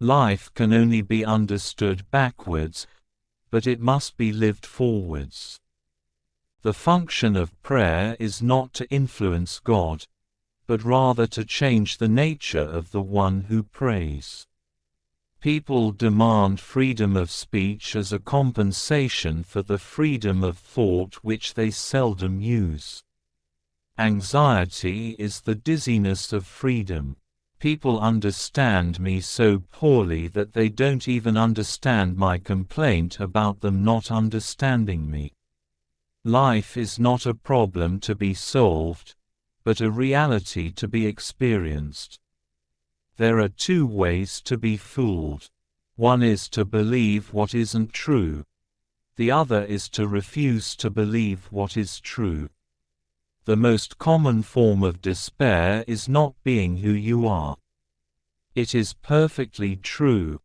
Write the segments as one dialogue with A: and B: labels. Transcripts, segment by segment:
A: Life can only be understood backwards, but it must be lived forwards. The function of prayer is not to influence God, but rather to change the nature of the one who prays. People demand freedom of speech as a compensation for the freedom of thought which they seldom use. Anxiety is the dizziness of freedom. People understand me so poorly that they don't even understand my complaint about them not understanding me. Life is not a problem to be solved, but a reality to be experienced. There are two ways to be fooled. One is to believe what isn't true. The other is to refuse to believe what is true. The most common form of despair is not being who you are. It is perfectly true,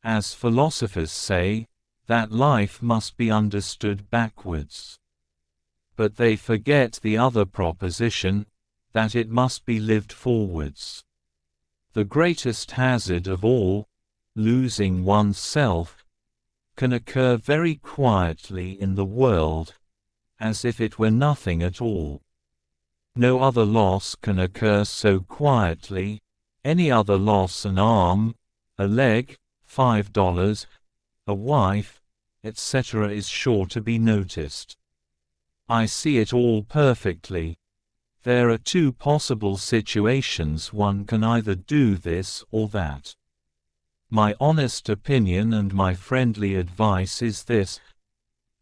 A: as philosophers say, that life must be understood backwards. But they forget the other proposition, that it must be lived forwards. The greatest hazard of all, losing oneself, can occur very quietly in the world, as if it were nothing at all. No other loss can occur so quietly. Any other loss, an arm, a leg, $5, a wife, etc., is sure to be noticed. I see it all perfectly. There are two possible situations: one can either do this or that. My honest opinion and my friendly advice is this: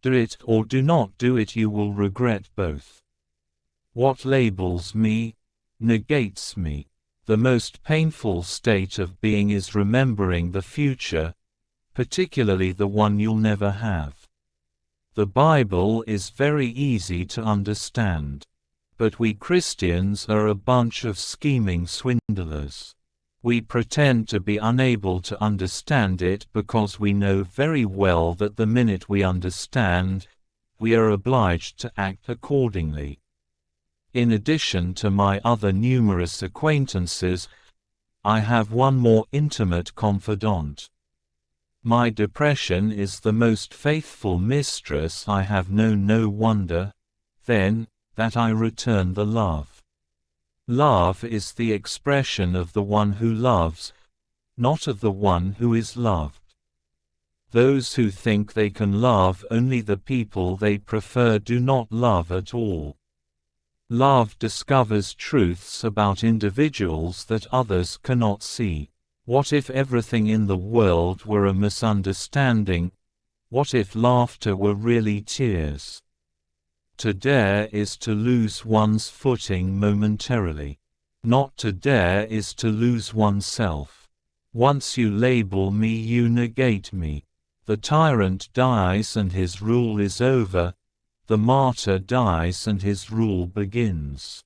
A: do it or do not do it, you will regret both. What labels me, negates me. The most painful state of being is remembering the future, particularly the one you'll never have. The Bible is very easy to understand. But we Christians are a bunch of scheming swindlers. We pretend to be unable to understand it because we know very well that the minute we understand, we are obliged to act accordingly. In addition to my other numerous acquaintances, I have one more intimate confidant. My depression is the most faithful mistress I have known. No wonder, then, that I return the love. Love is the expression of the one who loves, not of the one who is loved. Those who think they can love only the people they prefer do not love at all. Love discovers truths about individuals that others cannot see. What if everything in the world were a misunderstanding? What if laughter were really tears? To dare is to lose one's footing momentarily. Not to dare is to lose oneself. Once you label me, you negate me. The tyrant dies and his rule is over. The martyr dies and his rule begins.